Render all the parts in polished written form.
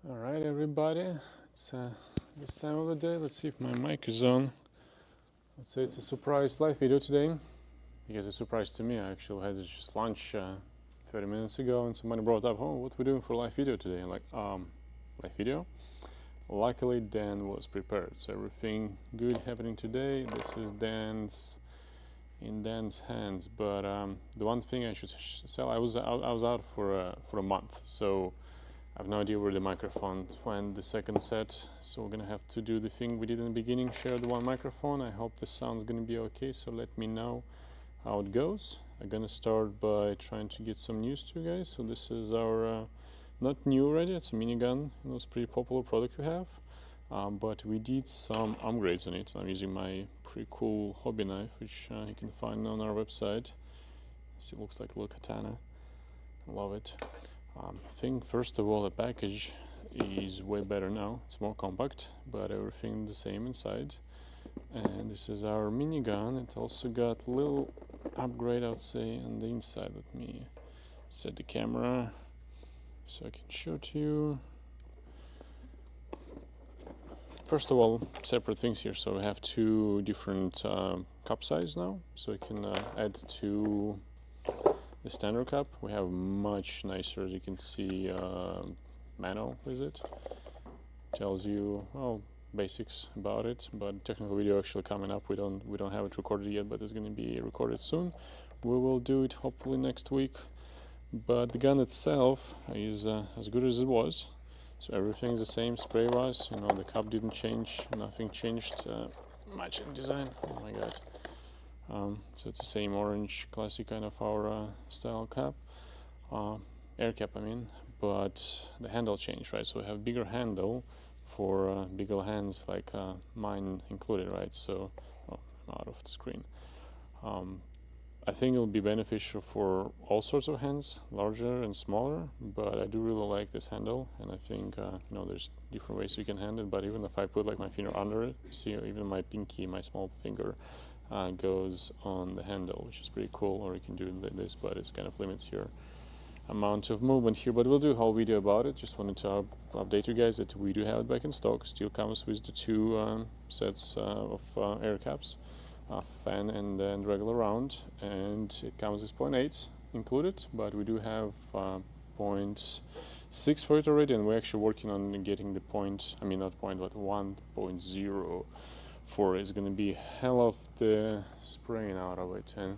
All right, everybody, it's this time of the day. Let's see if my mic is on. Let's say it's a surprise live video today, because it's a surprise to me. I actually had just lunch 30 minutes ago, and somebody brought up, "Oh, what are we doing for live video today?" I'm like, live video. Luckily, Dan was prepared, so everything good happening today. This is in Dan's hands. But the one thing I should say, I was out for a month, so I have no idea where the microphone went the second set, so we're gonna have to do the thing we did in the beginning, share the one microphone. I hope the sound's gonna be okay, so let me know how it goes. I'm gonna start by trying to get some news to you guys. So this is our, not new already, it's a Minigun. It's a pretty popular product we have, but we did some upgrades on it. I'm using my pretty cool hobby knife, which you can find on our website. So it looks like a little katana, I love it. I think first of all the package is way better now. It's more compact, but everything the same inside. And this is our minigun. It also got a little upgrade, I would say, on the inside. Let me set the camera so I can show it to you. First of all, separate things here. So we have two different cup size now, so you can add to the standard cup. We have much nicer, as you can see, manual with it. Tells you, well, basics about it, but technical video actually coming up. We don't have it recorded yet, but it's going to be recorded soon. We will do it hopefully next week. But the gun itself is as good as it was. So everything's the same spray wise. You know, the cup didn't change. Nothing changed much in design. Oh my god. So it's the same orange classic kind of our style cap, air cap I mean, but the handle changed, right? So we have bigger handle for bigger hands, like mine included, right? So I'm out of the screen. I think it'll be beneficial for all sorts of hands, larger and smaller, but I do really like this handle, and I think you know, there's different ways you can handle it. But even if I put like my finger under it, see, even my pinky, my small finger goes on the handle, which is pretty cool. Or you can do it like this, but it kind of limits your amount of movement here. But we'll do a whole video about it. Just wanted to update you guys that we do have it back in stock. Still comes with the two sets of air caps, fan and then regular round, and it comes with 0.8 included, but we do have 0.6 for it already, and we're actually working on getting the point, I mean not point, but 1.0 for it. It's going to be hell of the spraying out of it. And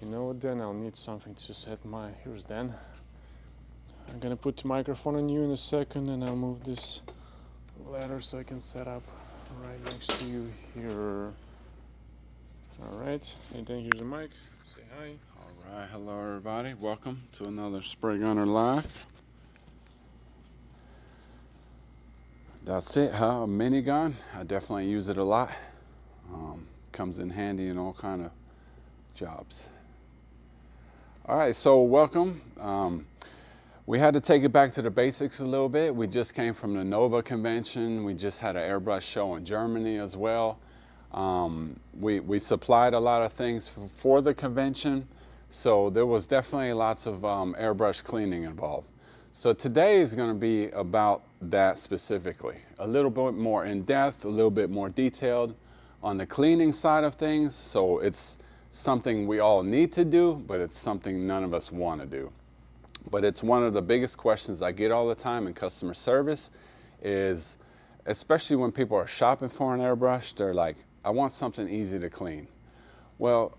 you know what, Dan, I'll need something to set my, here's Dan. I'm gonna put the microphone on you in a second, and I'll move this ladder so I can set up right next to you here. Alright, hey Dan, here's the mic. Say hi. Alright, hello everybody. Welcome to another Spray Gunner Live. That's it, huh? A minigun. I definitely use it a lot. Comes in handy in all kind of jobs. Alright, so welcome. We had to take it back to the basics a little bit. We just came from the Nova convention. We just had an Airbrush show in Germany as well. We supplied a lot of things for the convention, so there was definitely lots of airbrush cleaning involved. So today is going to be about that specifically, a little bit more in depth, a little bit more detailed on the cleaning side of things. So it's something we all need to do, but it's something none of us want to do. But it's one of the biggest questions I get all the time in customer service, is especially when people are shopping for an airbrush, they're like, I want something easy to clean. Well,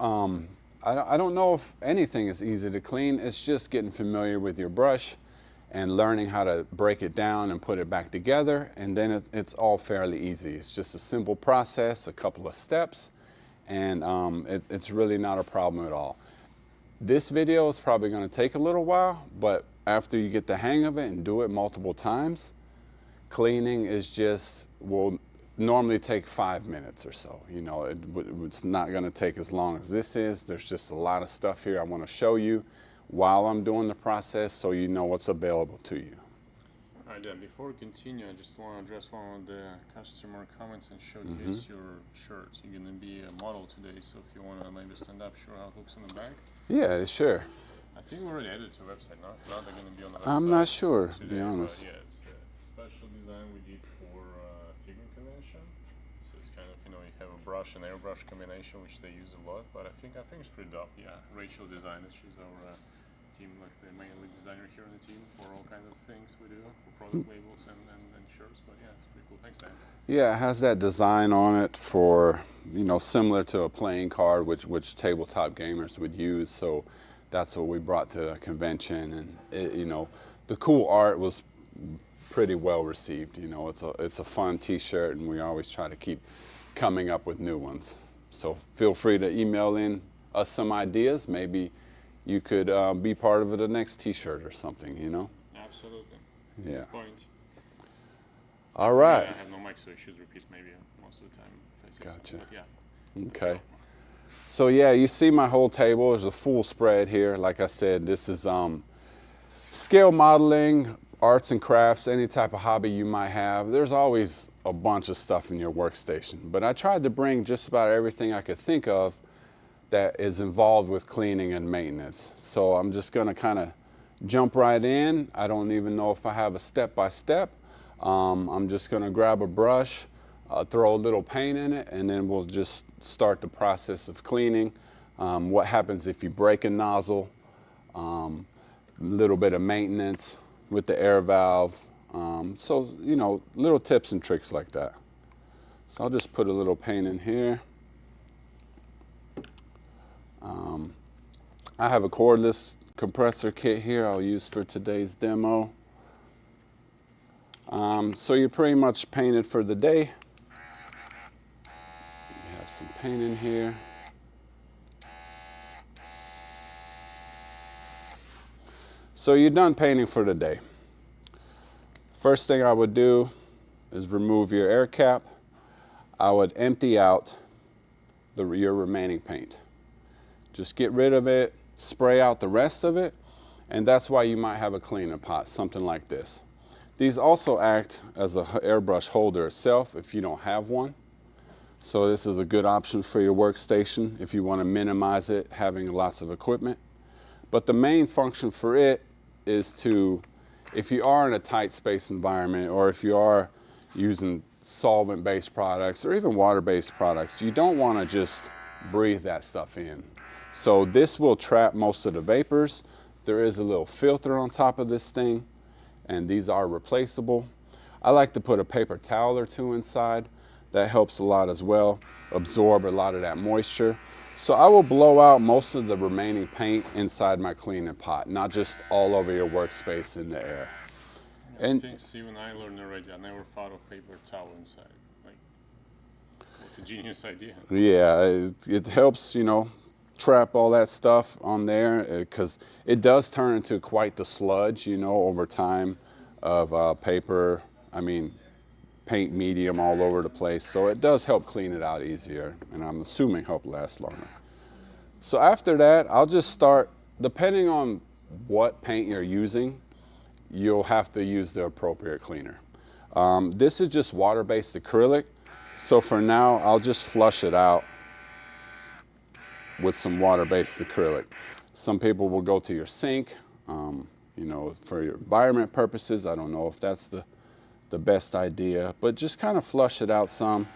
I don't know if anything is easy to clean. It's just getting familiar with your brush and learning how to break it down and put it back together, and then it's all fairly easy. It's just a simple process, a couple of steps, and it's really not a problem at all. This video is probably going to take a little while, but after you get the hang of it and do it multiple times, cleaning is just, will normally take 5 minutes or so. You know, it's not going to take as long as this is. There's just a lot of stuff here I want to show you while I'm doing the process, so you know what's available to you. Alright, Dan, before we continue, I just want to address one of the customer comments and showcase your shirt. You're going to be a model today, so if you want to maybe stand up, show how it looks on the back. Yeah, sure. I think we already added to the website, no? Now they're going to be on the website. I'm not sure, today, to be honest. Yeah, it's a special brush and airbrush combination, which they use a lot. But I think it's pretty dope. Yeah, Rachel designed it. She's our team, like the main lead designer here on the team for all kinds of things we do for product labels and shirts. But yeah, it's pretty cool. Thanks, Dan. Yeah, it has that design on it for, you know, similar to a playing card, which tabletop gamers would use. So that's what we brought to a convention, and it, you know, the cool art was pretty well received. You know, it's a fun T-shirt, and we always try to keep coming up with new ones. So feel free to email in us some ideas. Maybe you could be part of the next T-shirt or something. You know. Absolutely. Yeah. Good point. All right. Yeah, I have no mic, so I should repeat maybe most of the time if I say Gotcha. something. But yeah. Okay. So yeah, you see my whole table. There's a full spread here. Like I said, this is scale modeling, arts and crafts, any type of hobby you might have. There's always a bunch of stuff in your workstation. But I tried to bring just about everything I could think of that is involved with cleaning and maintenance. So I'm just gonna kind of jump right in. I don't even know if I have a step-by-step. I'm just gonna grab a brush, throw a little paint in it, and then we'll just start the process of cleaning. What happens if you break a nozzle, a little bit of maintenance with the air valve. So, you know, little tips and tricks like that. So I'll just put a little paint in here. I have a cordless compressor kit here I'll use for today's demo. So you're pretty much painted for the day. We have some paint in here. So you're done painting for the day. First thing I would do is remove your air cap. I would empty out your remaining paint. Just get rid of it, spray out the rest of it, and that's why you might have a cleaner pot, something like this. These also act as an airbrush holder itself if you don't have one. So this is a good option for your workstation if you want to minimize it, having lots of equipment. But the main function for it is to, if you are in a tight space environment, or if you are using solvent-based products or even water-based products, you don't want to just breathe that stuff in. So this will trap most of the vapors. There is a little filter on top of this thing, and these are replaceable. I like to put a paper towel or two inside. That helps a lot as well, absorb a lot of that moisture. So I will blow out most of the remaining paint inside my cleaning pot, not just all over your workspace in the air. And I think Steve and I learned already. I never thought of paper towel inside. Like, what a genius idea. Yeah, it helps, you know, trap all that stuff on there, because it does turn into quite the sludge, you know, over time of paper, paint medium all over the place. So it does help clean it out easier, and I'm assuming help last longer. So after that, I'll just start, depending on what paint you're using, you'll have to use the appropriate cleaner. This is just water-based acrylic, so for now, I'll just flush it out with some water-based acrylic. Some people will go to your sink, you know, for your environment purposes. I don't know if that's the best idea, but just kind of flush it out some.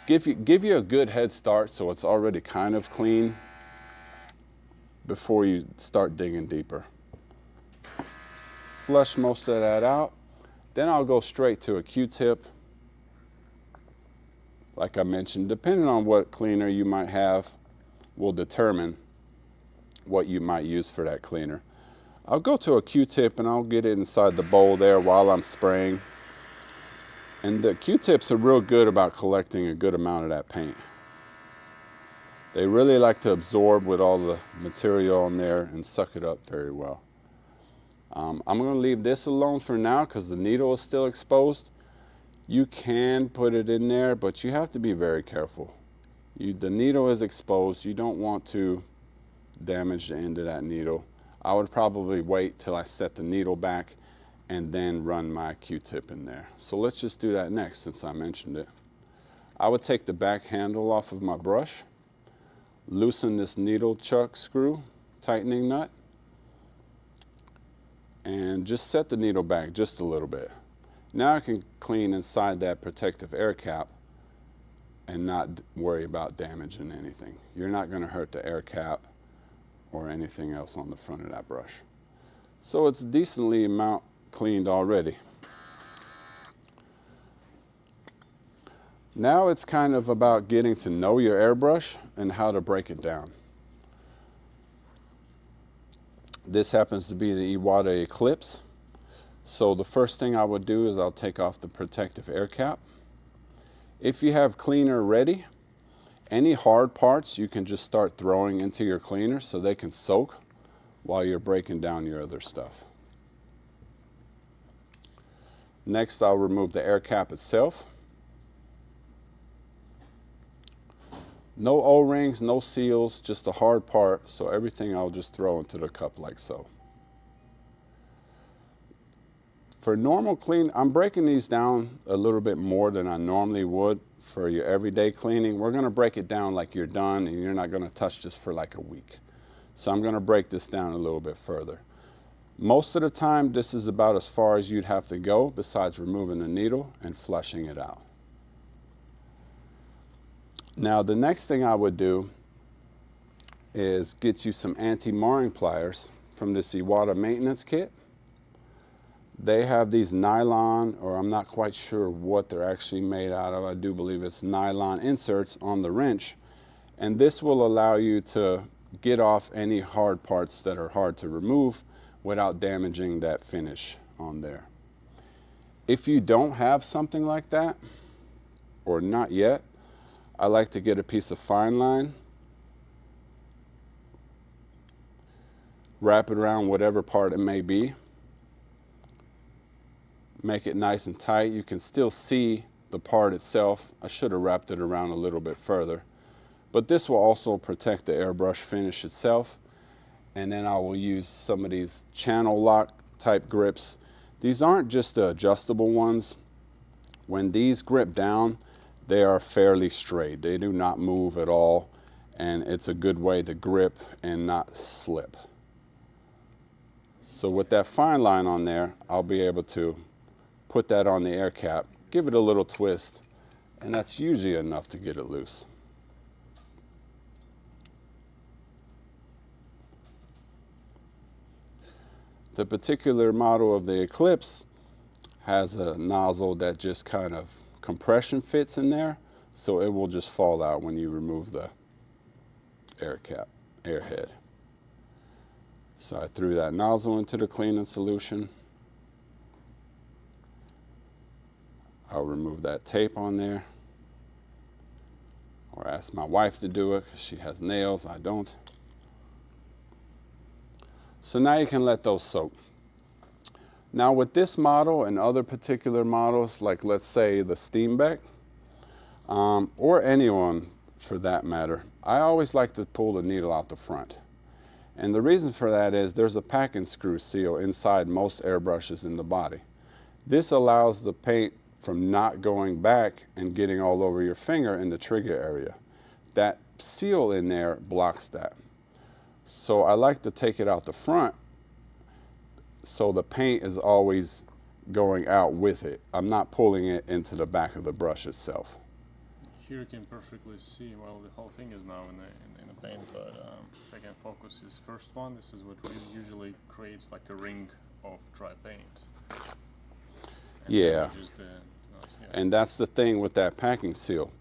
Give you a good head start so it's already kind of clean before you start digging deeper. Flush most of that out. Then I'll go straight to a Q-tip. Like I mentioned, depending on what cleaner you might have will determine what you might use for that cleaner. I'll go to a Q-tip and I'll get it inside the bowl there while I'm spraying. And the Q-tips are real good about collecting a good amount of that paint. They really like to absorb with all the material on there and suck it up very well. I'm going to leave this alone for now because the needle is still exposed. You can put it in there, but you have to be very careful. The needle is exposed. You don't want to damage the end of that needle. I would probably wait till I set the needle back and then run my Q-tip in there. So let's just do that next since I mentioned it. I would take the back handle off of my brush, loosen this needle chuck screw tightening nut, and just set the needle back just a little bit. Now I can clean inside that protective air cap and not worry about damaging anything. You're not going to hurt the air cap or anything else on the front of that brush. So it's decently cleaned already. Now it's kind of about getting to know your airbrush and how to break it down. This happens to be the Iwata Eclipse. So the first thing I would do is I'll take off the protective air cap. If you have cleaner ready, any hard parts you can just start throwing into your cleaner so they can soak while you're breaking down your other stuff. Next, I'll remove the air cap itself. No O-rings, no seals, just a hard part, so everything I'll just throw into the cup like so. For normal clean, I'm breaking these down a little bit more than I normally would for your everyday cleaning. We're gonna break it down like you're done and you're not gonna touch this for like a week. So I'm gonna break this down a little bit further. Most of the time, this is about as far as you'd have to go besides removing the needle and flushing it out. Now, the next thing I would do is get you some anti-marring pliers from this Iwata maintenance kit. They have these nylon, or I'm not quite sure what they're actually made out of. I do believe it's nylon inserts on the wrench. And this will allow you to get off any hard parts that are hard to remove without damaging that finish on there. If you don't have something like that, or not yet, I like to get a piece of fine line, wrap it around whatever part it may be, make it nice and tight. You can still see the part itself. I should have wrapped it around a little bit further, but this will also protect the airbrush finish itself. And then I will use some of these channel lock type grips. These aren't just the adjustable ones. When these grip down, they are fairly straight. They do not move at all, and it's a good way to grip and not slip. So with that fine line on there, I'll be able to put that on the air cap, give it a little twist, and that's usually enough to get it loose. The particular model of the Eclipse has a nozzle that just kind of compression fits in there, so it will just fall out when you remove the air cap, airhead. So I threw that nozzle into the cleaning solution. I'll remove that tape on there, or ask my wife to do it because she has nails, I don't. So now you can let those soak. Now with this model and other particular models, like let's say the Steenbeck, or anyone for that matter, I always like to pull the needle out the front. And the reason for that is there's a pack and screw seal inside most airbrushes in the body. This allows the paint from not going back and getting all over your finger in the trigger area. That seal in there blocks that. So I like to take it out the front so the paint is always going out with it. I'm not pulling it into the back of the brush itself. Here you can perfectly see, well, the whole thing is now in the paint, but if I can focus this first one, this is what usually creates like a ring of dry paint. And yeah. Yeah. And that's the thing with that packing seal.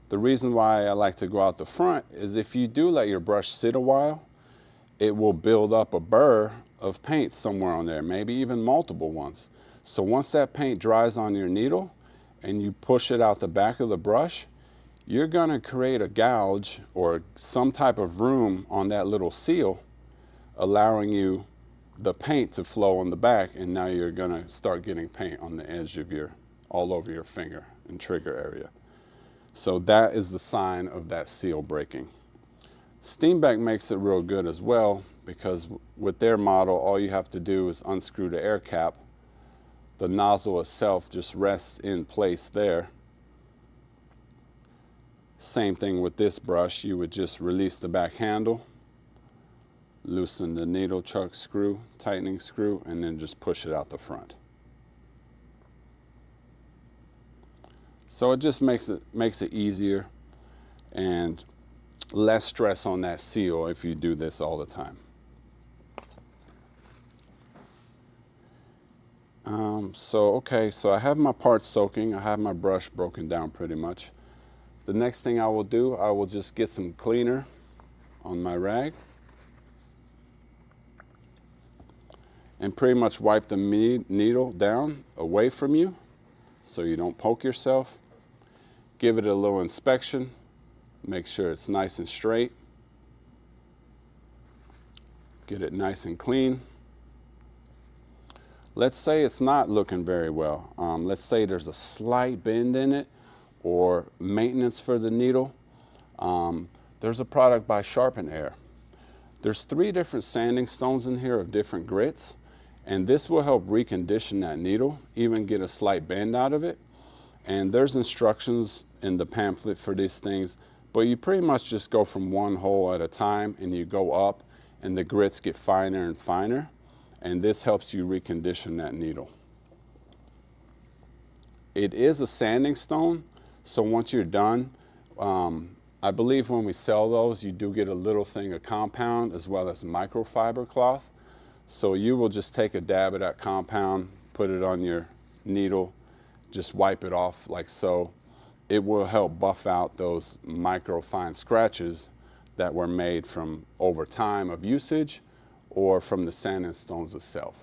The reason why I like to go out the front is if you do let your brush sit a while, it will build up a burr of paint somewhere on there, maybe even multiple ones. So once that paint dries on your needle and you push it out the back of the brush, you're gonna create a gouge or some type of room on that little seal, allowing you the paint to flow on the back, and now you're gonna start getting paint on the edge of all over your finger and trigger area. So that is the sign of that seal breaking. Steenbeck makes it real good as well, because with their model, all you have to do is unscrew the air cap. The nozzle itself just rests in place there. Same thing with this brush. You would just release the back handle, loosen the needle chuck screw, tightening screw, and then just push it out the front. So it just makes it easier and less stress on that seal if you do this all the time. So I have my parts soaking. I have my brush broken down pretty much. The next thing I will do, I will just get some cleaner on my rag and pretty much wipe the needle down away from you so you don't poke yourself. Give it a little inspection. Make sure it's nice and straight. Get it nice and clean. Let's say it's not looking very well. Let's say there's a slight bend in it or maintenance for the needle. There's a product by Sharpen Air. There's 3 different sanding stones in here of different grits, and this will help recondition that needle, even get a slight bend out of it. And there's instructions in the pamphlet for these things, but you pretty much just go from one hole at a time and you go up and the grits get finer and finer. And this helps you recondition that needle. It is a sanding stone, so once you're done, I believe when we sell those, you do get a little thing of compound as well as microfiber cloth. So you will just take a dab of that compound, put it on your needle, just wipe it off like so. It will help buff out those micro fine scratches that were made from over time of usage or from the sanding stones itself.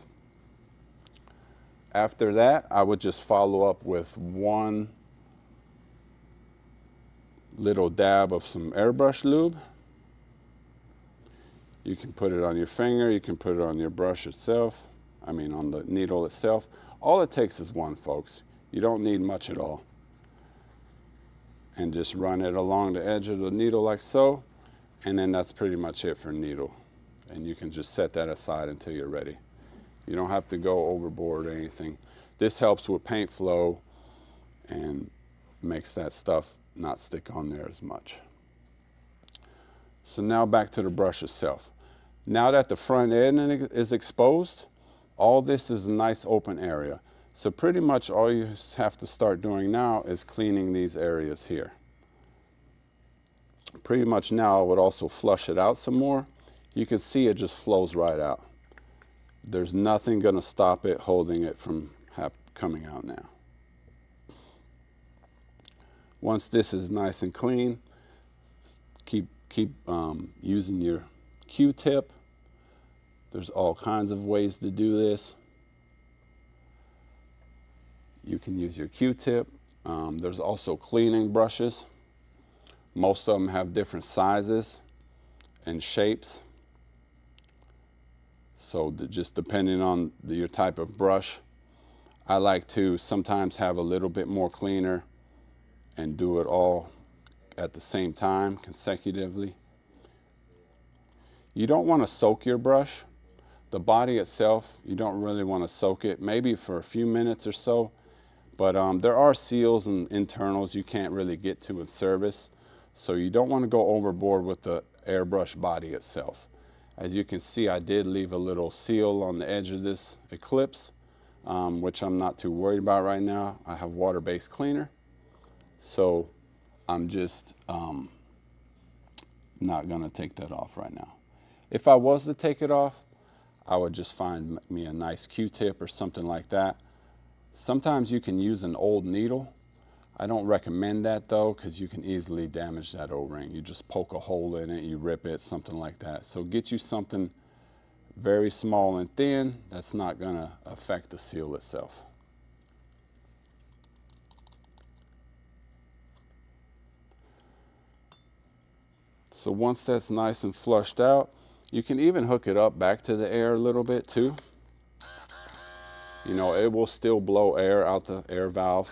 After that, I would just follow up with one little dab of some airbrush lube. You can put it on your finger, you can put it on your brush itself, on the needle itself. All it takes is one, folks. You don't need much at all. And just run it along the edge of the needle like so, and then that's pretty much it for needle. And you can just set that aside until you're ready. You don't have to go overboard or anything. This helps with paint flow and makes that stuff not stick on there as much. So now back to the brush itself. Now that the front end is exposed, all this is a nice open area. So pretty much all you have to start doing now is cleaning these areas here. Pretty much now I would also flush it out some more. You can see it just flows right out. There's nothing going to stop it holding it from coming out now. Once this is nice and clean, keep using your Q-tip. There's all kinds of ways to do this. You can use your Q-tip. There's also cleaning brushes. Most of them have different sizes and shapes. So just depending on your type of brush, I like to sometimes have a little bit more cleaner and do it all at the same time consecutively. You don't want to soak your brush. The body itself, you don't really want to soak it, maybe for a few minutes or so. But there are seals and internals you can't really get to in service. So you don't want to go overboard with the airbrush body itself. As you can see, I did leave a little seal on the edge of this Eclipse, which I'm not too worried about right now. I have water-based cleaner. So I'm just not going to take that off right now. If I was to take it off, I would just find me a nice Q-tip or something like that. Sometimes you can use an old needle. I don't recommend that though, because you can easily damage that O-ring. You just poke a hole in it, you rip it, something like that. So get you something very small and thin that's not going to affect the seal itself. So once that's nice and flushed out, you can even hook it up back to the air a little bit too. You know, it will still blow air out the air valve.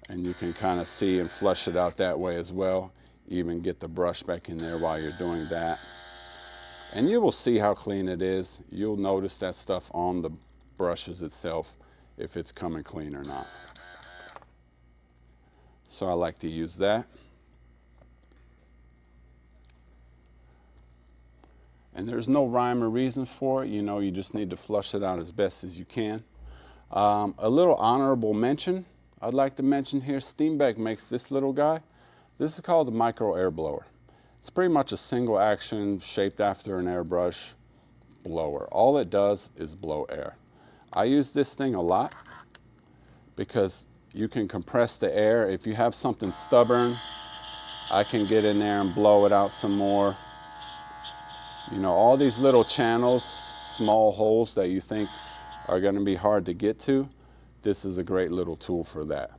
And you can kind of see and flush it out that way as well. Even get the brush back in there while you're doing that. And you will see how clean it is. You'll notice that stuff on the brushes itself, if it's coming clean or not. So I like to use that. And there's no rhyme or reason for it. You know, you just need to flush it out as best as you can. A little honorable mention. I'd like to mention here, Steenbeck makes this little guy. This is called a micro air blower. It's pretty much a single action shaped after an airbrush blower. All it does is blow air. I use this thing a lot because you can compress the air. If you have something stubborn, I can get in there and blow it out some more. You know, all these little channels, small holes that you think are going to be hard to get to, this is a great little tool for that.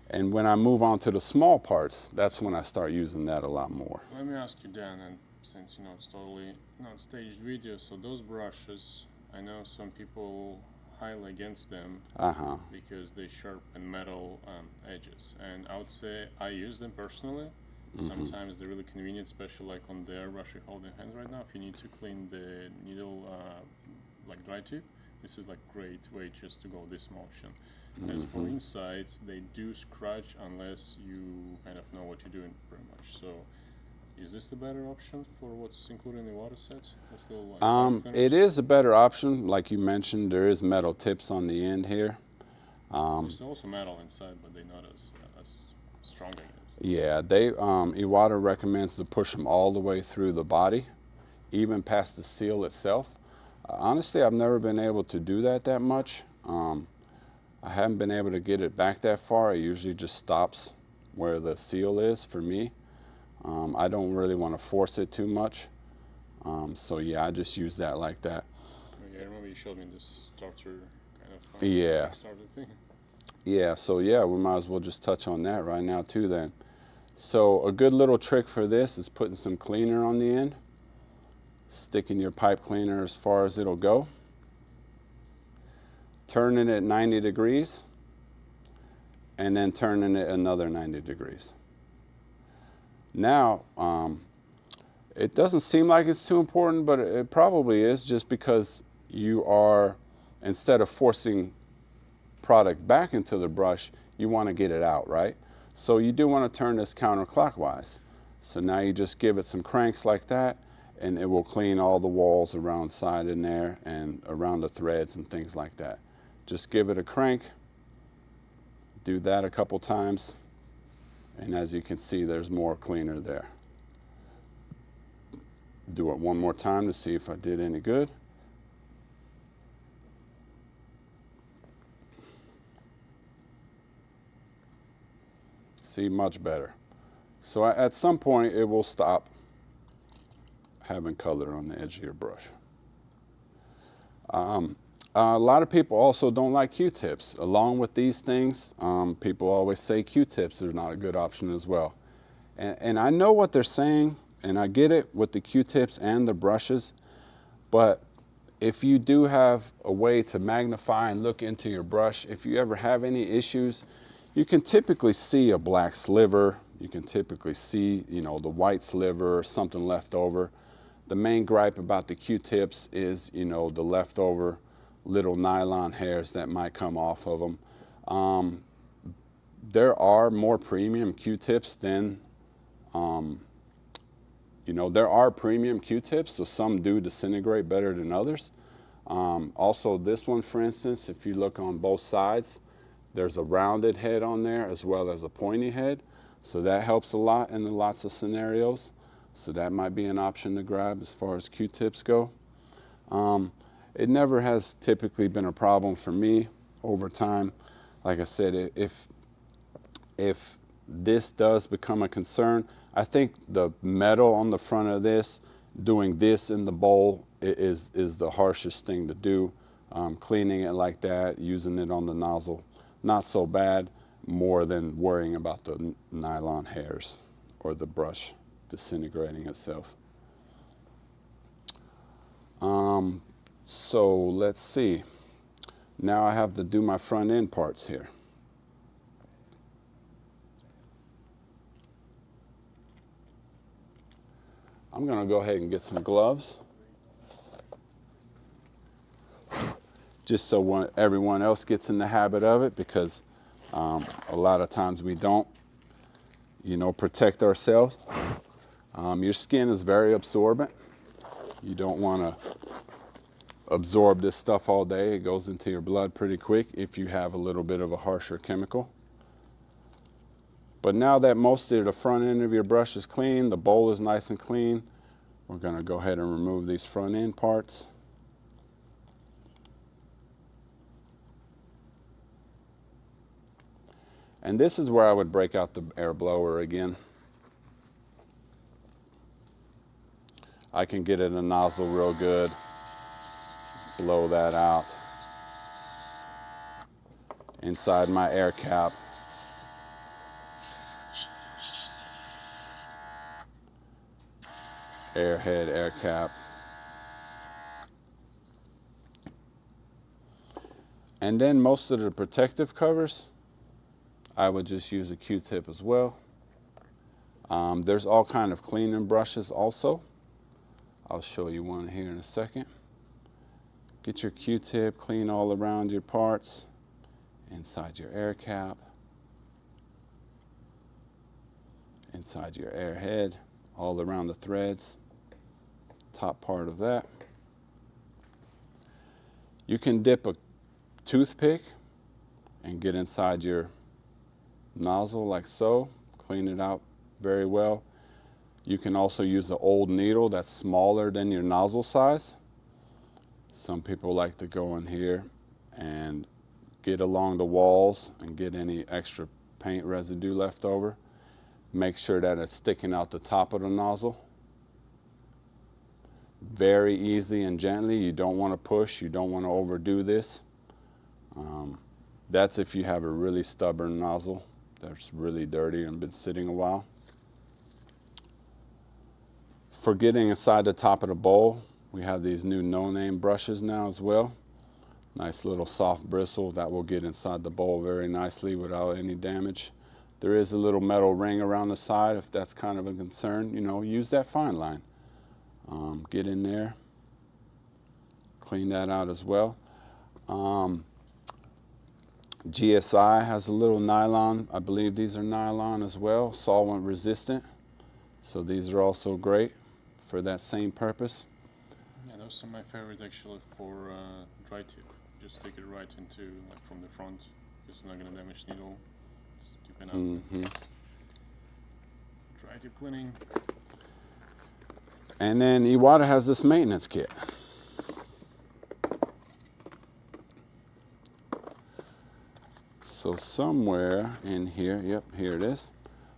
And when I move on to the small parts, that's when I start using that a lot more. Let me ask you, Dan, and since it's totally not staged video, so those brushes, I know some people highly against them because they sharpen metal edges, and I would say I use them personally. Sometimes they're really convenient, especially like on the airbrush you hold in hands right now. If you need to clean the needle like dry tip, this is like great way just to go this motion. As for insides, they do scratch unless you kind of know what you're doing pretty much. So is this the better option for what's included in the water set? It is a better option. Like you mentioned, there is metal tips on the end here. There's also metal inside, but they're not as strong, I guess. Yeah, Iwata recommends to push them all the way through the body, even past the seal itself. Honestly, I've never been able to do that much. I haven't been able to get it back that far. It usually just stops where the seal is for me. I don't really want to force it too much. So yeah, I just use that like that. Yeah, I remember you showed me this starter kind of starter thing. Yeah, so yeah, we might as well just touch on that right now too then. So a good little trick for this is putting some cleaner on the end, sticking your pipe cleaner as far as it'll go, turning it 90 degrees, and then turning it another 90 degrees. Now, it doesn't seem like it's too important, but it probably is, just because you are, instead of forcing product back into the brush, you want to get it out, right? So you do want to turn this counterclockwise. So now you just give it some cranks like that, and it will clean all the walls around side in there and around the threads and things like that. Just give it a crank, do that a couple times, and as you can see, there's more cleaner there. Do it one more time to see if I did any good. See, much better. So at some point it will stop having color on the edge of your brush. A lot of people also don't like Q-tips. Along with these things, people always say Q-tips are not a good option as well. And I know what they're saying, and I get it with the Q-tips and the brushes, but if you do have a way to magnify and look into your brush, if you ever have any issues, you can typically see a black sliver. You can typically see, the white sliver or something left over. The main gripe about the Q-tips is, the leftover little nylon hairs that might come off of them. There are more premium Q-tips than, there are premium Q-tips, so some do disintegrate better than others. Also, this one, for instance, if you look on both sides, there's a rounded head on there as well as a pointy head. So that helps a lot in lots of scenarios. So that might be an option to grab as far as Q-tips go. It never has typically been a problem for me over time. Like I said, if this does become a concern, I think the metal on the front of this, doing this in the bowl is the harshest thing to do. Cleaning it like that, using it on the nozzle, not so bad, more than worrying about the nylon hairs or the brush disintegrating itself. So let's see. Now I have to do my front end parts here. I'm going to go ahead and get some gloves, just so everyone else gets in the habit of it, because a lot of times we don't, protect ourselves. Your skin is very absorbent. You don't want to absorb this stuff all day. It goes into your blood pretty quick if you have a little bit of a harsher chemical. But now that most of the front end of your brush is clean, the bowl is nice and clean, we're going to go ahead and remove these front end parts. And this is where I would break out the air blower again. I can get it in a nozzle real good, blow that out inside my air cap. Air head, air cap. And then most of the protective covers, I would just use a Q-tip as well. There's all kind of cleaning brushes also. I'll show you one here in a second. Get your Q-tip, clean all around your parts, inside your air cap, inside your air head, all around the threads, top part of that. You can dip a toothpick and get inside your nozzle like so, clean it out very well. You can also use an old needle that's smaller than your nozzle size. Some people like to go in here and get along the walls and get any extra paint residue left over. Make sure that it's sticking out the top of the nozzle. Very easy and gently. You don't want to push, you don't want to overdo this. That's if you have a really stubborn nozzle that's really dirty and been sitting a while. For getting inside the top of the bowl, we have these new no-name brushes now as well. Nice little soft bristle that will get inside the bowl very nicely without any damage. There is a little metal ring around the side if that's kind of a concern. You know, use that fine line. Get in there, clean that out as well. GSI has a little nylon. I believe these are nylon as well, solvent resistant. So these are also great for that same purpose. Yeah, those are my favorite actually for dry tip. Just take it right into, like, from the front. It's not going to damage needle. Just tip it out. Dry tip cleaning. And then Iwata has this maintenance kit. So somewhere in here, yep, here it is.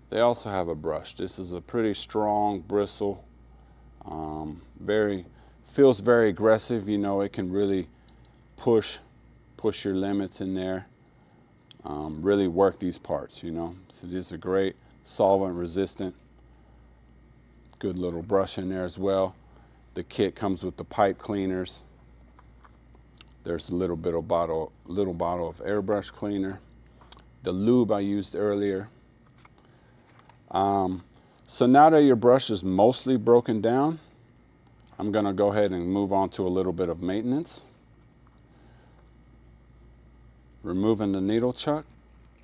They also have a brush. This is a pretty strong bristle. Feels very aggressive. You know, it can really push your limits in there. Really work these parts, you know. So this is a great solvent resistant. Good little brush in there as well. The kit comes with the pipe cleaners. There's a little bottle of Airbrush cleaner. The lube I used earlier. So now that your brush is mostly broken down, I'm going to go ahead and move on to a little bit of maintenance. Removing the needle chuck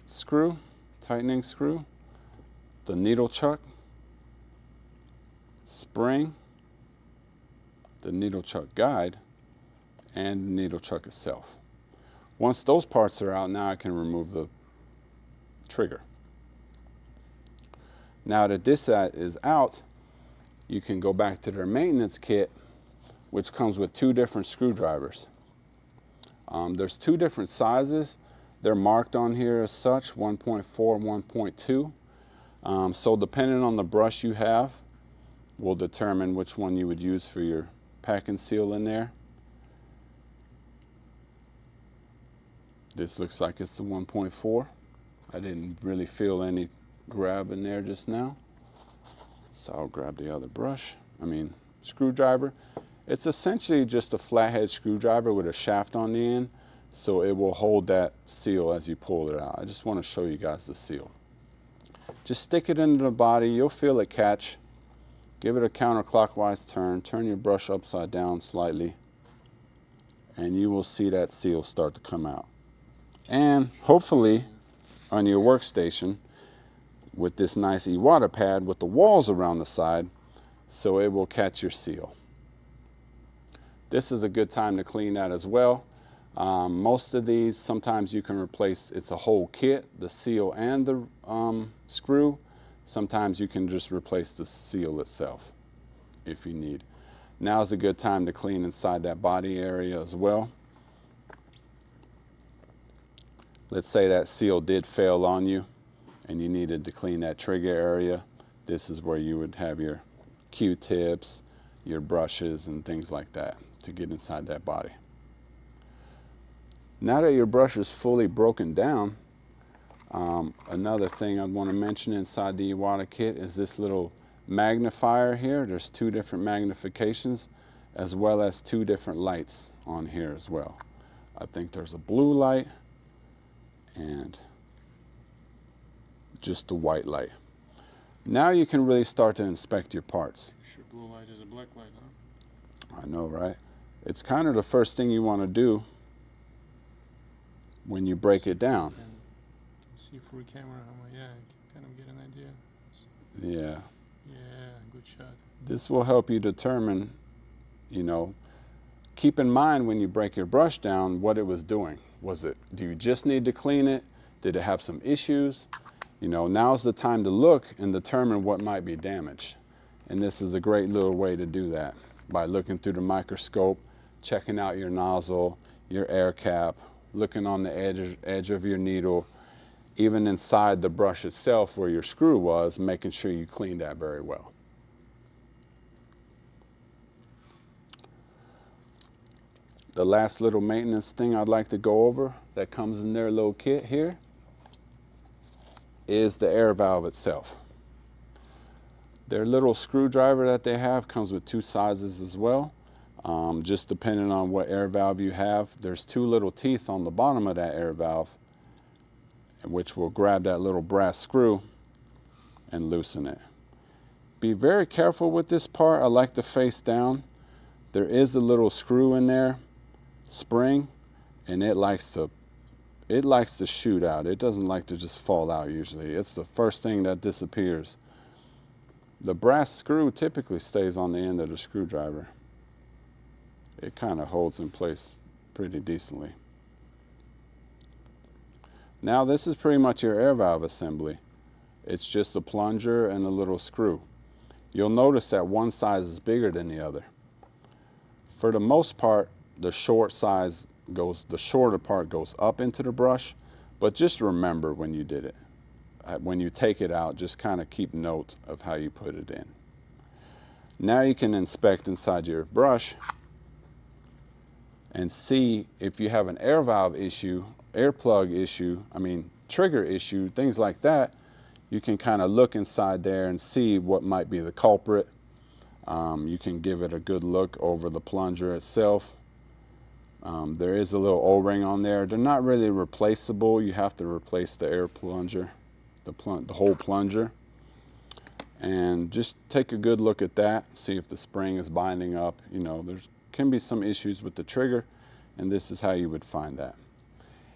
screw, tightening screw, the needle chuck, spring, the needle chuck guide, and the needle chuck itself. Once those parts are out, now I can remove the trigger. Now that this is out, you can go back to their maintenance kit, which comes with two different screwdrivers. There's two different sizes. They're marked on here as such, 1.4 and 1.2. So depending on the brush you have, will determine which one you would use for your pack and seal in there. This looks like it's the 1.4. I didn't really feel any grab in there just now. So I'll grab the other screwdriver. It's essentially just a flathead screwdriver with a shaft on the end, so it will hold that seal as you pull it out. I just want to show you guys the seal. Just stick it into the body, you'll feel it catch. Give it a counterclockwise turn, turn your brush upside down slightly, and you will see that seal start to come out. And hopefully on your workstation with this nice Iwata pad with the walls around the side, so it will catch your seal. This is a good time to clean that as well. Most of these, sometimes you can replace, it's a whole kit, the seal and the screw. Sometimes you can just replace the seal itself if you need. Now's a good time to clean inside that body area as well. Let's say that seal did fail on you and you needed to clean that trigger area. This is where you would have your Q-tips, your brushes, and things like that to get inside that body. Now that your brush is fully broken down, another thing I'd want to mention inside the Iwata kit is this little magnifier here. There's 2 different magnifications as well as 2 different lights on here as well. I think there's a blue light and just the white light. Now you can really start to inspect your parts. Sure, blue light is a black light, huh? I know, right? It's kind of the first thing you want to do when you break it down. See through camera, yeah, I can kind of get an idea. Yeah. Yeah, good shot. This will help you determine, you know, keep in mind when you break your brush down what it was doing. Do you just need to clean it? Did it have some issues? You know, now's the time to look and determine what might be damaged. And this is a great little way to do that by looking through the microscope, checking out your nozzle, your air cap, looking on the edge of your needle, even inside the brush itself where your screw was, making sure you clean that very well. The last little maintenance thing I'd like to go over that comes in their little kit here is the air valve itself. Their little screwdriver that they have comes with 2 sizes as well. Just depending on what air valve you have. There's 2 little teeth on the bottom of that air valve, which will grab that little brass screw and loosen it. Be very careful with this part. I like to face down. There is a little screw in there, spring, and it likes to shoot out. It doesn't like to just fall out usually. It's the first thing that disappears. The brass screw typically stays on the end of the screwdriver. It kind of holds in place pretty decently. Now this is pretty much your air valve assembly. It's just a plunger and a little screw. You'll notice that one side is bigger than the other. For the most part, the shorter part goes up into the brush, but just remember when you did it. When you take it out, just kind of keep note of how you put it in. Now you can inspect inside your brush and see if you have an air valve issue, air plug issue, trigger issue, things like that. You can kind of look inside there and see what might be the culprit. You can give it a good look over the plunger itself. There is a little O-ring on there. They're not really replaceable. You have to replace the air plunger, the whole plunger. And just take a good look at that, see if the spring is binding up. You know, there can be some issues with the trigger, and this is how you would find that.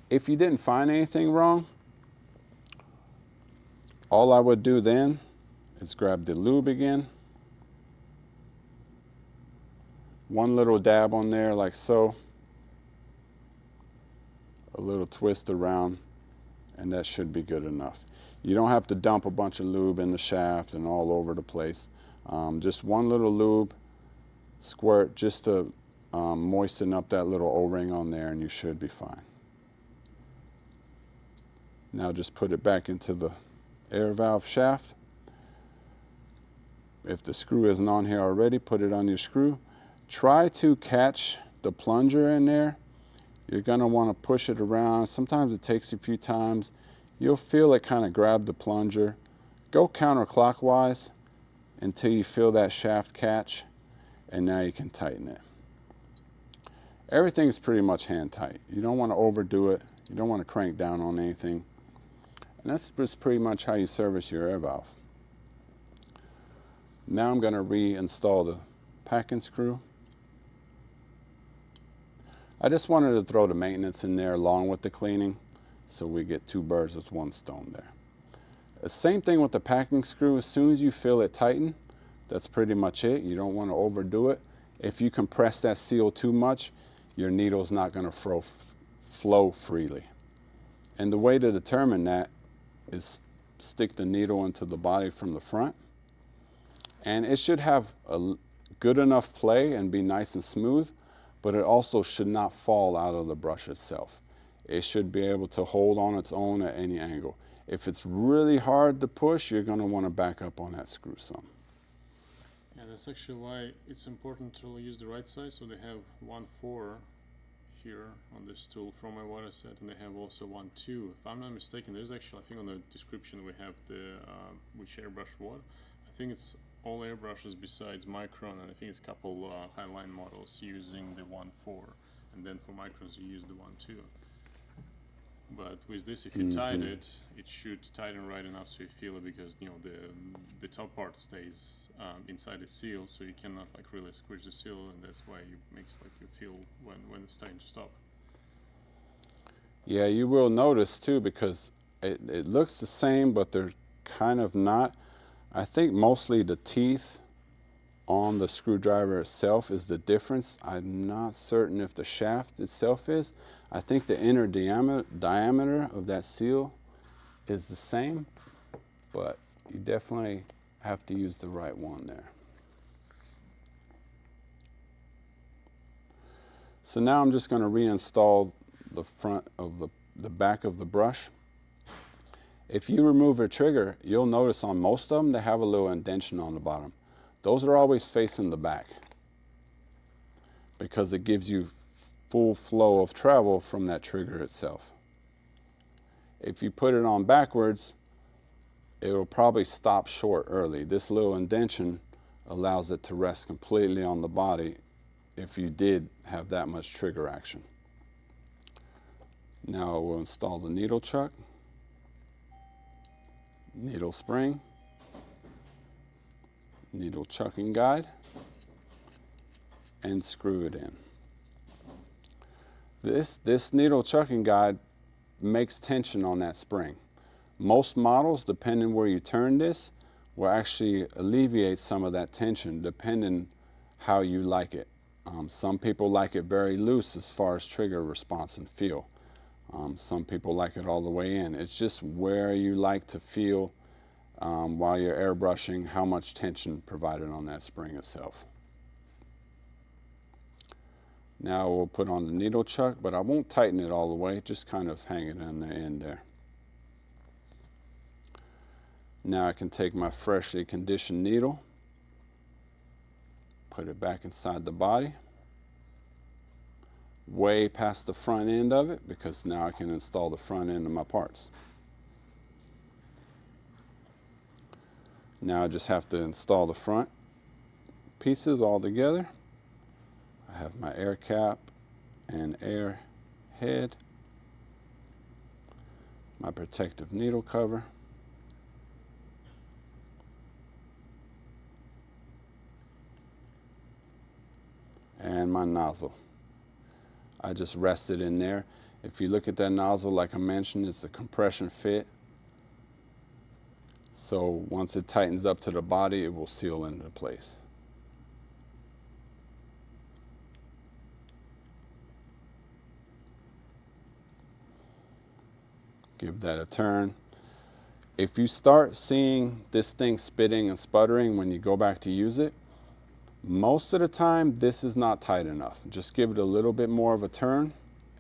If you didn't find anything wrong, all I would do then is grab the lube again. One little dab on there like so. A little twist around, and that should be good enough. You don't have to dump a bunch of lube in the shaft and all over the place. Just one little lube squirt just to moisten up that little O-ring on there, and you should be fine. Now just put it back into the air valve shaft. If the screw isn't on here already, put it on your screw. Try to catch the plunger in there. You're going to want to push it around. Sometimes it takes a few times. You'll feel it kind of grab the plunger. Go counterclockwise until you feel that shaft catch, and now you can tighten it. Everything's pretty much hand tight. You don't want to overdo it. You don't want to crank down on anything. And that's just pretty much how you service your air valve. Now I'm going to reinstall the packing screw. I just wanted to throw the maintenance in there along with the cleaning, so we get 2 birds with 1 stone there. The same thing with the packing screw. As soon as you feel it tighten, that's pretty much it. You don't want to overdo it. If you compress that seal too much, your needle's not going to flow freely. And the way to determine that is stick the needle into the body from the front, and it should have a good enough play and be nice and smooth, but it also should not fall out of the brush itself. It should be able to hold on its own at any angle. If it's really hard to push, you're going to want to back up on that screw some. Yeah, that's actually why it's important to use the right size. So they have 1/4 here on this tool from my water set, and they have also 1/2. If I'm not mistaken, there's actually, I think on the description we have the which airbrush what. I think it's all airbrushes besides Micron, and I think it's a couple Highline models using the 1/4, and then for Microns you use the 1/2. But with this, if you tighten it, it should tighten right enough so you feel it, because you know the top part stays inside the seal, so you cannot like really squish the seal, and that's why it makes like you feel when it's starting to stop. Yeah, you will notice too, because it looks the same, but they're kind of not. I think mostly the teeth on the screwdriver itself is the difference. I'm not certain if the shaft itself is. I think the inner diameter of that seal is the same, but you definitely have to use the right one there. So now I'm just going to reinstall the front of the back of the brush. If you remove a trigger, you'll notice on most of them they have a little indentation on the bottom. Those are always facing the back because it gives you full flow of travel from that trigger itself. If you put it on backwards, it will probably stop short early. This little indentation allows it to rest completely on the body if you did have that much trigger action. Now we'll install the needle chuck, needle spring, needle chucking guide, and screw it in. This needle chucking guide makes tension on that spring. Most models, depending where you turn this, will actually alleviate some of that tension depending how you like it. Some people like it very loose as far as trigger response and feel. Some people like it all the way in. It's just where you like to feel while you're airbrushing, how much tension provided on that spring itself. Now we'll put on the needle chuck, but I won't tighten it all the way, just kind of hang it on the end there. Now I can take my freshly conditioned needle, put it back inside the body, way past the front end of it, because now I can install the front end of my parts. Now I just have to install the front pieces all together. I have my air cap and air head, my protective needle cover, and my nozzle. I just rest it in there. If you look at that nozzle, like I mentioned, it's a compression fit. So once it tightens up to the body, it will seal into place. Give that a turn. If you start seeing this thing spitting and sputtering when you go back to use it, most of the time this is not tight enough. Just give it a little bit more of a turn,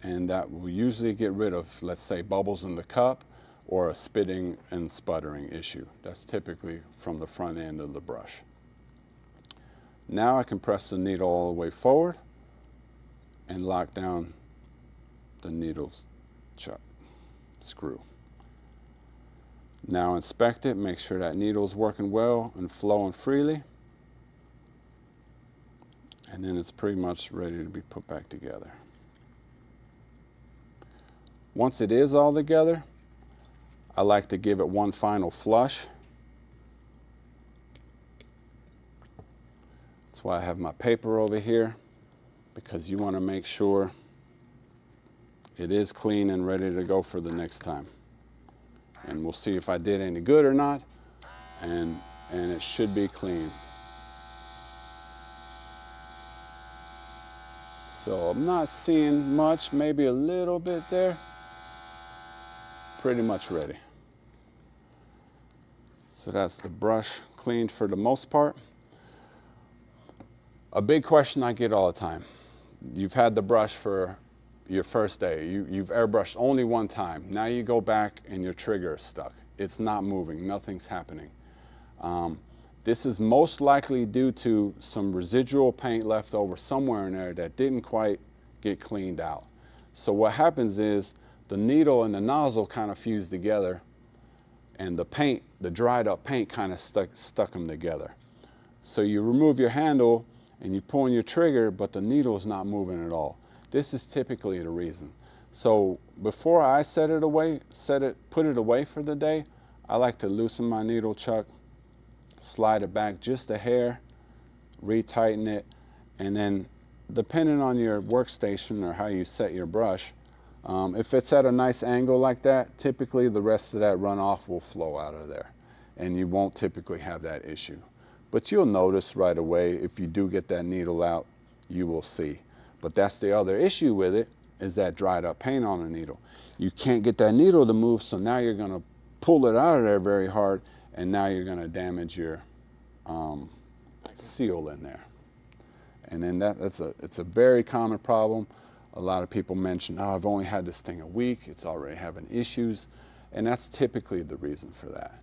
and that will usually get rid of, let's say, bubbles in the cup or a spitting and sputtering issue. That's typically from the front end of the brush. Now I can press the needle all the way forward and lock down the needle's chuck screw. Now inspect it, make sure that needle's working well and flowing freely, and then it's pretty much ready to be put back together. Once it is all together, I like to give it one final flush. That's why I have my paper over here, because you want to make sure it is clean and ready to go for the next time. And we'll see if I did any good or not, and it should be clean. So I'm not seeing much, maybe a little bit there. Pretty much ready. So that's the brush cleaned for the most part. A big question I get all the time. You've had the brush for your first day. You've airbrushed only one time. Now you go back and your trigger is stuck. It's not moving, nothing's happening. This is most likely due to some residual paint left over somewhere in there that didn't quite get cleaned out. So what happens is the needle and the nozzle kind of fuse together, and the paint, the dried up paint, kind of stuck them together. So you remove your handle and you pull on your trigger, but the needle is not moving at all. This is typically the reason. So before I put it away for the day, I like to loosen my needle chuck, slide it back just a hair, retighten it, and then depending on your workstation or how you set your brush, if it's at a nice angle like that, typically the rest of that runoff will flow out of there, and you won't typically have that issue. But you'll notice right away if you do get that needle out, you will see. But that's the other issue with it, is that dried up paint on the needle. You can't get that needle to move, so now you're gonna pull it out of there very hard, and now you're gonna damage your seal in there. And then it's a very common problem. A lot of people mention, oh, I've only had this thing a week, it's already having issues, and that's typically the reason for that.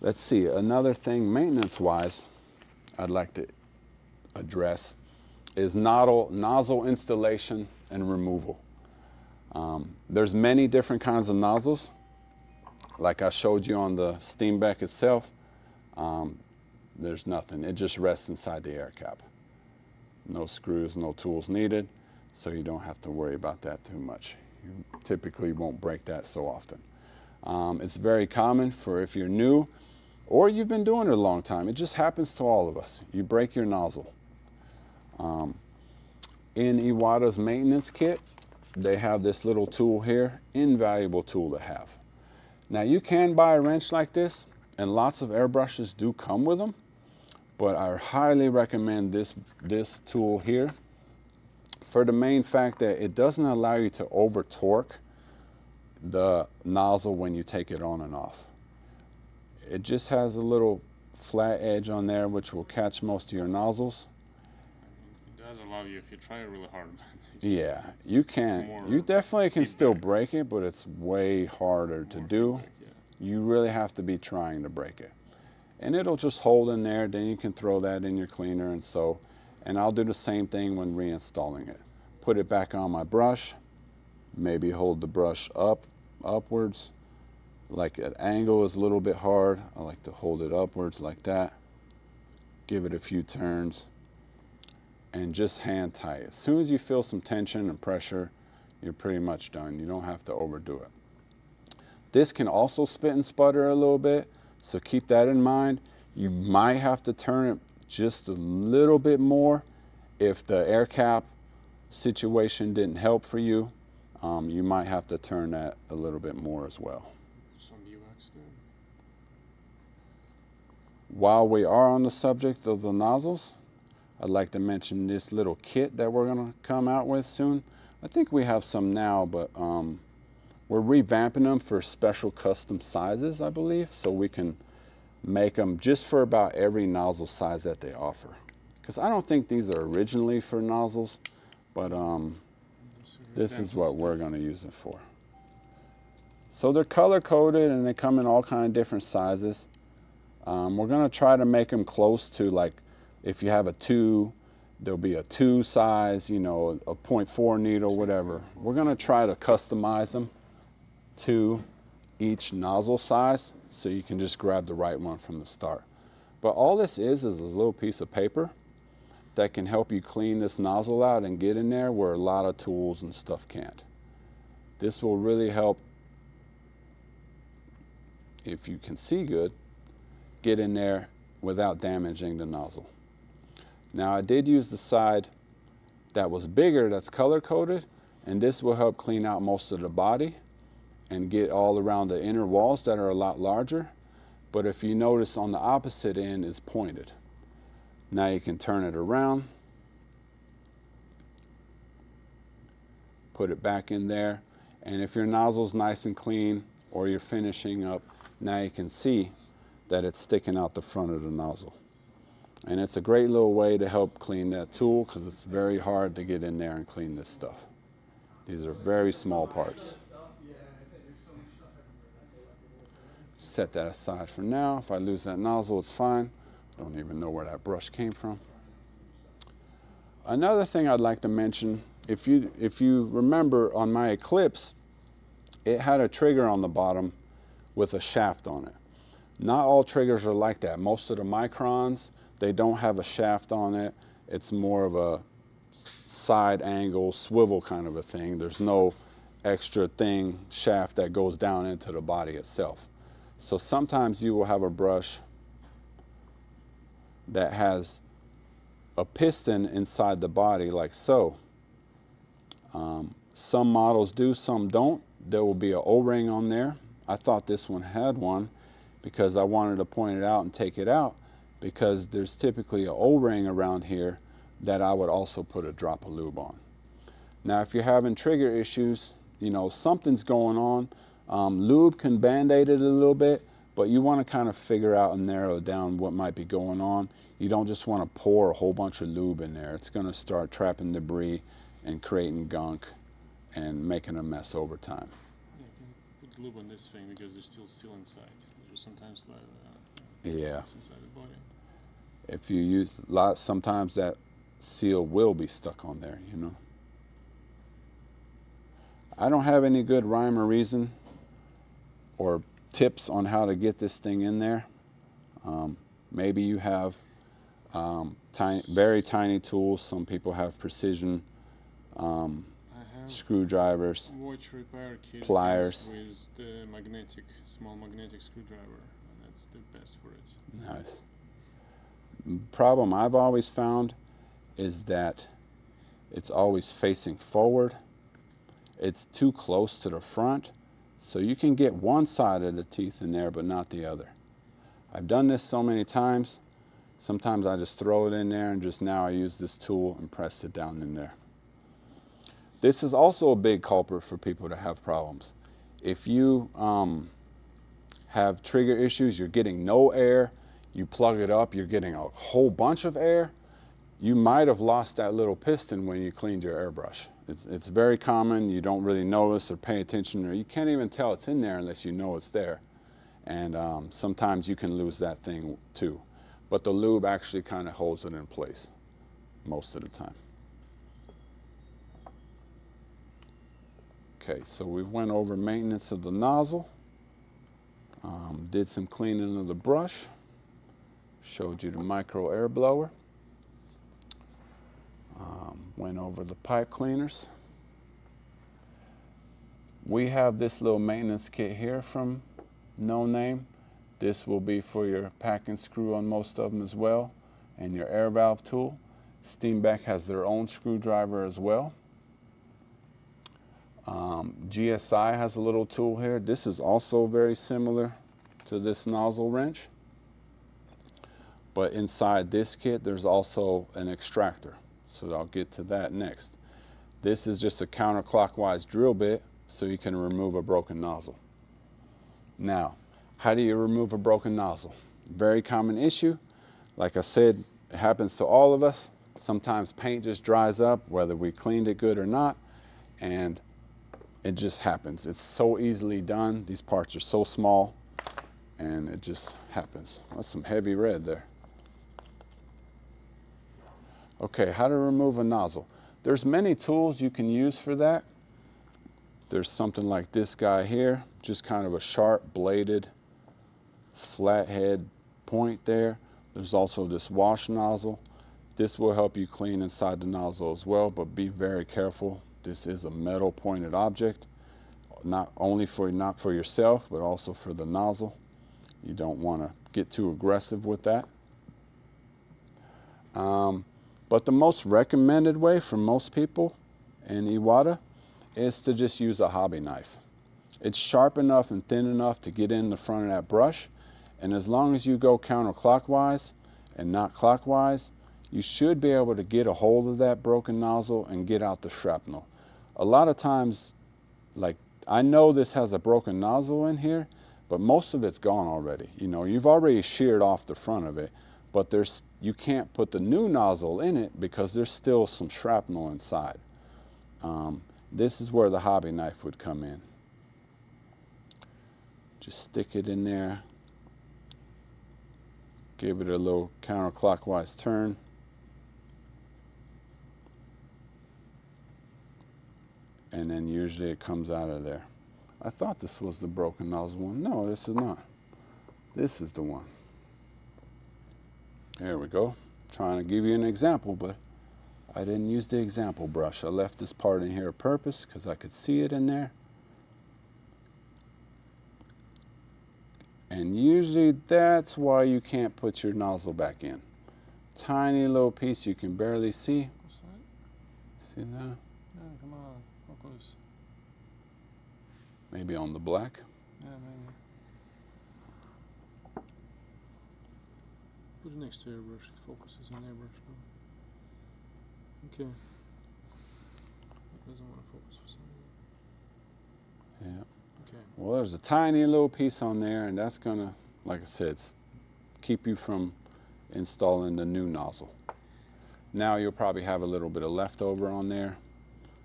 Let's see, another thing maintenance-wise I'd like to address is nozzle installation and removal. There's many different kinds of nozzles. Like I showed you on the Steenbeck itself, there's nothing. It just rests inside the air cap. No screws, no tools needed, so you don't have to worry about that too much. You typically won't break that so often. It's very common for if you're new or you've been doing it a long time. It just happens to all of us. You break your nozzle. In Iwata's maintenance kit, they have this little tool here, invaluable tool to have. Now you can buy a wrench like this, and lots of airbrushes do come with them, but I highly recommend this tool here for the main fact that it doesn't allow you to over torque the nozzle when you take it on and off. It just has a little flat edge on there which will catch most of your nozzles. It does allow you, if you try it really hard. Yeah, you can. You definitely can still break it, but it's way harder to do. Feedback, yeah. You really have to be trying to break it. And it'll just hold in there, then you can throw that in your cleaner and so. And I'll do the same thing when reinstalling it. Put it back on my brush, maybe hold the brush upwards. Like an angle is a little bit hard. I like to hold it upwards like that. Give it a few turns and just hand tight. As soon as you feel some tension and pressure, you're pretty much done. You don't have to overdo it. This can also spit and sputter a little bit, so keep that in mind. You might have to turn it just a little bit more if the air cap situation didn't help for you. You might have to turn that a little bit more as well. While we are on the subject of the nozzles, I'd like to mention this little kit that we're going to come out with soon. I think we have some now, but we're revamping them for special custom sizes, I believe, so we can make them just for about every nozzle size that they offer. Because I don't think these are originally for nozzles, but this is what we're going to use it for. So they're color coded and they come in all kinds of different sizes. We're going to try to make them close to, like, if you have a 2, there'll be a 2 size, you know, a 0.4 needle, whatever. We're going to try to customize them to each nozzle size so you can just grab the right one from the start. But all this is a little piece of paper that can help you clean this nozzle out and get in there where a lot of tools and stuff can't. This will really help, if you can see good, get in there without damaging the nozzle. Now I did use the side that was bigger, that's color coded, and this will help clean out most of the body and get all around the inner walls that are a lot larger. But if you notice on the opposite end is pointed. Now you can turn it around put it back in there. And if your nozzle's nice and clean or you're finishing up, now you can see that it's sticking out the front of the nozzle. And it's a great little way to help clean that tool because it's very hard to get in there and clean this stuff. These are very small parts. Set that aside for now. If I lose that nozzle, it's fine. Don't even know where that brush came from. Another thing I'd like to mention, if you remember on my Eclipse, it had a trigger on the bottom with a shaft on it. Not all triggers are like that. Most of the Microns, they don't have a shaft on it. It's more of a side angle, swivel kind of a thing. There's no extra shaft that goes down into the body itself. So sometimes you will have a brush that has a piston inside the body like so. Some models do, some don't. There will be an O-ring on there. I thought this one had one because I wanted to point it out and take it out because there's typically an O-ring around here that I would also put a drop of lube on. Now if you're having trigger issues, you know, something's going on, lube can band-aid it a little bit, but you want to kind of figure out and narrow down what might be going on. You don't just want to pour a whole bunch of lube in there. It's going to start trapping debris and creating gunk and making a mess over time. Yeah, you can put lube on this thing because there's still steel inside. There's sometimes yeah. inside the body. If you use a lot, sometimes that seal will be stuck on there, you know. I don't have any good rhyme or reason or tips on how to get this thing in there. Maybe you have very tiny tools. Some people have precision screwdrivers, watch repair kit pliers with the small magnetic screwdriver. That's the best for it. Nice. Problem I've always found is that it's always facing forward. It's too close to the front, so you can get one side of the teeth in there but not the other. I've done this so many times. Sometimes I just throw it in there and just now I use this tool and press it down in there. This is also a big culprit for people that have problems. If you have trigger issues, you're getting no air, you plug it up, you're getting a whole bunch of air, you might have lost that little piston when you cleaned your airbrush. It's very common. You don't really notice or pay attention, or you can't even tell it's in there unless you know it's there. And sometimes you can lose that thing too. But the lube actually kind of holds it in place most of the time. Okay, so we went over maintenance of the nozzle, did some cleaning of the brush, showed you the micro air blower, went over the pipe cleaners. We have this little maintenance kit here from No Name. This will be for your pack and screw on most of them as well, and your air valve tool. Steenbeck has their own screwdriver as well. GSI has a little tool here. This is also very similar to this nozzle wrench, but inside this kit there's also an extractor, so I'll get to that next. This is just a counterclockwise drill bit so you can remove a broken nozzle. Now, how do you remove a broken nozzle? Very common issue. Like I said, it happens to all of us. Sometimes paint just dries up, whether we cleaned it good or not, and it just happens. It's so easily done. These parts are so small, and it just happens. That's some heavy red there. Okay, how to remove a nozzle. There's many tools you can use for that. There's something like this guy here, just kind of a sharp bladed flathead point there. There's also this wash nozzle. This will help you clean inside the nozzle as well, but be very careful. This is a metal pointed object, not for yourself, but also for the nozzle. You don't want to get too aggressive with that. But the most recommended way for most people in Iwata is to just use a hobby knife. It's sharp enough and thin enough to get in the front of that brush, and as long as you go counterclockwise and not clockwise, you should be able to get a hold of that broken nozzle and get out the shrapnel. a lot of times, like, I know this has a broken nozzle in here, but most of it's gone already. You know, you've already sheared off the front of it, but you can't put the new nozzle in it because there's still some shrapnel inside. This is where the hobby knife would come in. Just stick it in there, give it a little counterclockwise turn. And then usually it comes out of there. I thought this was the broken nozzle one. No, this is not. This is the one. There we go. Trying to give you an example, but I didn't use the example brush. I left this part in here on purpose because I could see it in there. And usually that's why you can't put your nozzle back in. Tiny little piece you can barely see. See that? Yeah, come on, focus. Maybe on the black. Yeah, maybe. Put it next to Airbrush, it focuses on Airbrush. Okay. It doesn't want to focus for some reason. Yeah. Okay. Well, there's a tiny little piece on there, and that's gonna, like I said, keep you from installing the new nozzle. Now you'll probably have a little bit of leftover on there.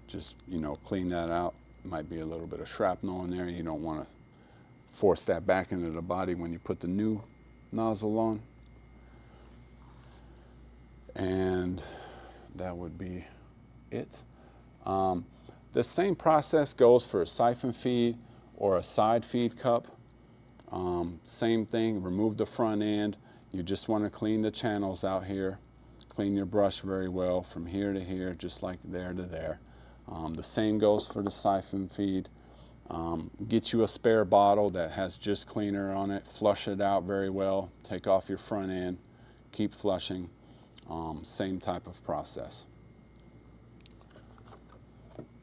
Just, you know, clean that out. Might be a little bit of shrapnel in there. You don't want to force that back into the body when you put the new nozzle on. And that would be it. The same process goes for a siphon feed or a side feed cup. Same thing, remove the front end. You just want to clean the channels out here. Clean your brush very well from here to here, just like there to there. The same goes for the siphon feed. Get you a spare bottle that has just cleaner on it. Flush it out very well. Take off your front end. Keep flushing. Same type of process.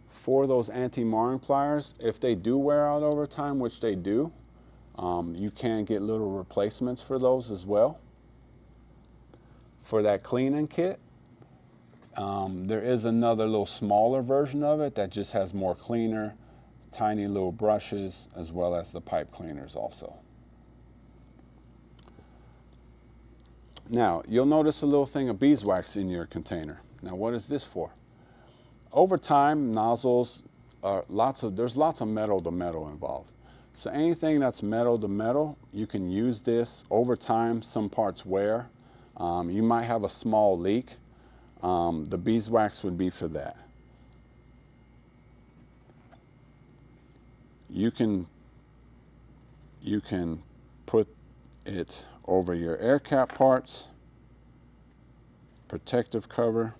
For those anti-marring pliers, if they do wear out over time, which they do, you can get little replacements for those as well. For that cleaning kit, there is another little smaller version of it that just has more cleaner, tiny little brushes, as well as the pipe cleaners also. Now, you'll notice a little thing of beeswax in your container. Now, what is this for? Over time, nozzles are there's lots of metal to metal involved. So anything that's metal to metal, you can use this. Over time, some parts wear. You might have a small leak. The beeswax would be for that. You can put it over your air cap parts, protective cover.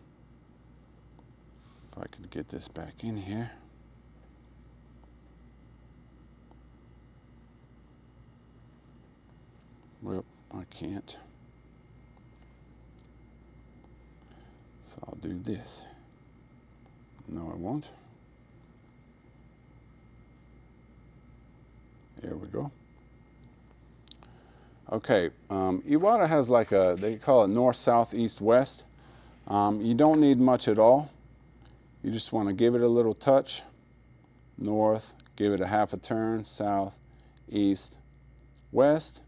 If I could get this back in here. Well, I can't. So I'll do this. No, I won't. There we go. Okay, Iwata has like they call it north, south, east, west. You don't need much at all. You just want to give it a little touch. North, give it a half a turn. South, east, west.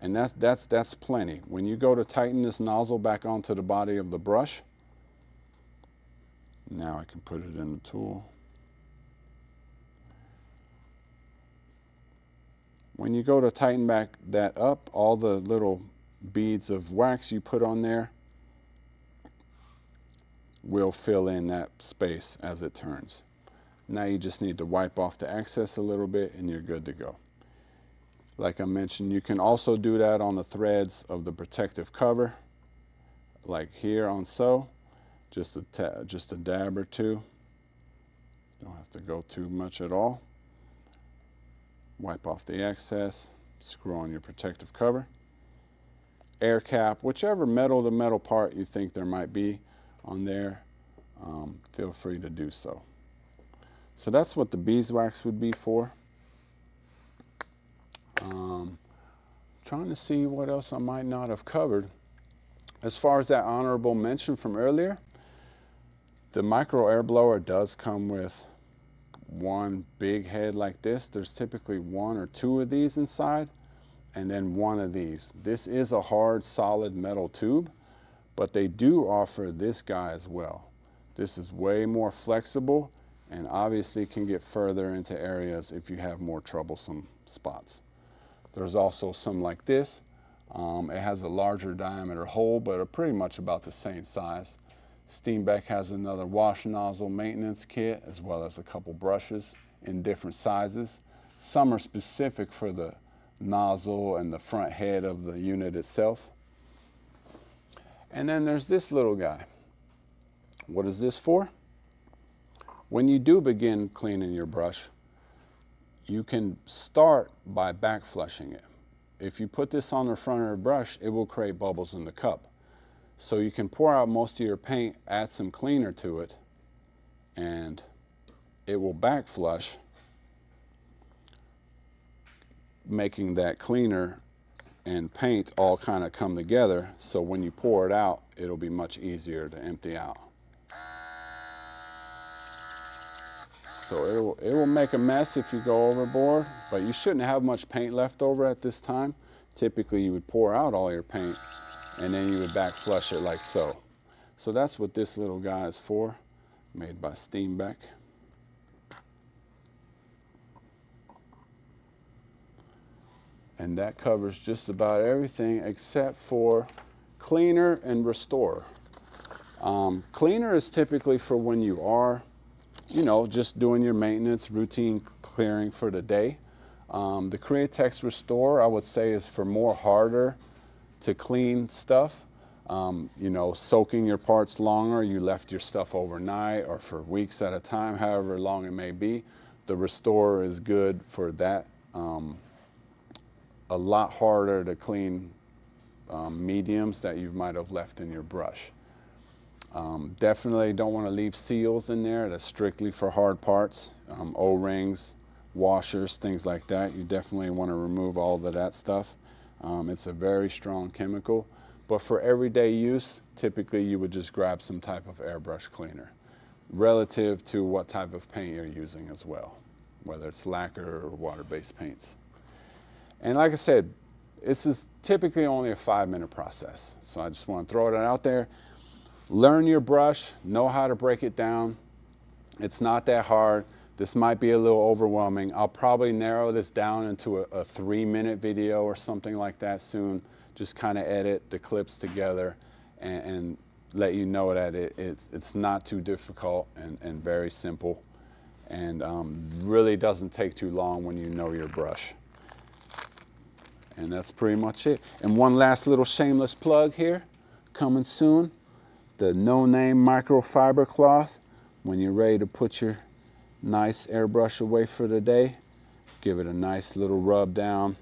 And that's plenty. When you go to tighten this nozzle back onto the body of the brush, now I can put it in the tool. When you go to tighten back that up, all the little beads of wax you put on there will fill in that space as it turns. Now you just need to wipe off the excess a little bit and you're good to go. Like I mentioned, you can also do that on the threads of the protective cover, like here on so. Just a dab or two. Don't have to go too much at all. Wipe off the excess, screw on your protective cover. Air cap, whichever metal to metal part you think there might be on there, feel free to do so. So that's what the beeswax would be for. Trying to see what else I might not have covered. As far as that honorable mention from earlier, The micro air blower does come with one big head like this. There's typically one or two of these inside, and then one of these. This is a hard, solid metal tube, but they do offer this guy as well. This is way more flexible and obviously can get further into areas if you have more troublesome spots. There's also some like this. It has a larger diameter hole, but are pretty much about the same size. Steenbeck has another wash nozzle maintenance kit, as well as a couple brushes in different sizes. Some are specific for the nozzle and the front head of the unit itself. And then there's this little guy. What is this for? When you do begin cleaning your brush, you can start by back flushing it. If you put this on the front of your brush, it will create bubbles in the cup. So you can pour out most of your paint, add some cleaner to it, and it will back flush, making that cleaner and paint all kind of come together. So when you pour it out, it'll be much easier to empty out. So it will make a mess if you go overboard, but you shouldn't have much paint left over at this time. Typically you would pour out all your paint and then you would back flush it like so. So that's what this little guy is for, made by Steenbeck. And that covers just about everything except for cleaner and restore. Cleaner is typically for when you are, you know, just doing your maintenance, routine clearing for the day. The Createx Restore, I would say, is for more harder to clean stuff. You know, soaking your parts longer, you left your stuff overnight or for weeks at a time, however long it may be. The Restore is good for that. A lot harder to clean mediums that you might have left in your brush. Definitely don't want to leave seals in there. That's strictly for hard parts, O-rings, washers, things like that. You definitely want to remove all of that stuff. It's a very strong chemical, but for everyday use, typically you would just grab some type of airbrush cleaner, relative to what type of paint you're using as well, whether it's lacquer or water-based paints. And like I said, this is typically only a 5-minute process. So I just want to throw it out there. Learn your brush, know how to break it down. It's not that hard. This might be a little overwhelming. I'll probably narrow this down into a 3-minute video or something like that soon. Just kind of edit the clips together and let you know that it's not too difficult and very simple, and really doesn't take too long when you know your brush. And that's pretty much it. And one last little shameless plug here, coming soon. The No Name microfiber cloth. When you're ready to put your nice airbrush away for the day, give it a nice little rub down.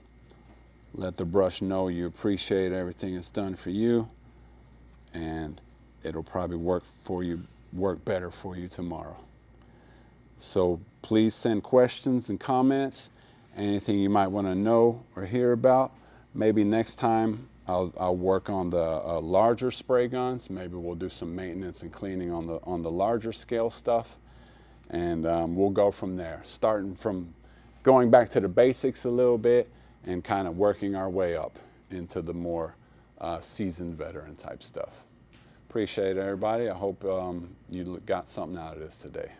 Let the brush know you appreciate everything it's done for you, and it'll probably work better for you tomorrow. So please send questions and comments, anything you might want to know or hear about. Maybe next time I'll work on the larger spray guns. Maybe we'll do some maintenance and cleaning on the larger scale stuff, and we'll go from there, starting from going back to the basics a little bit and kind of working our way up into the more seasoned veteran type stuff. Appreciate it, everybody. I hope you got something out of this today.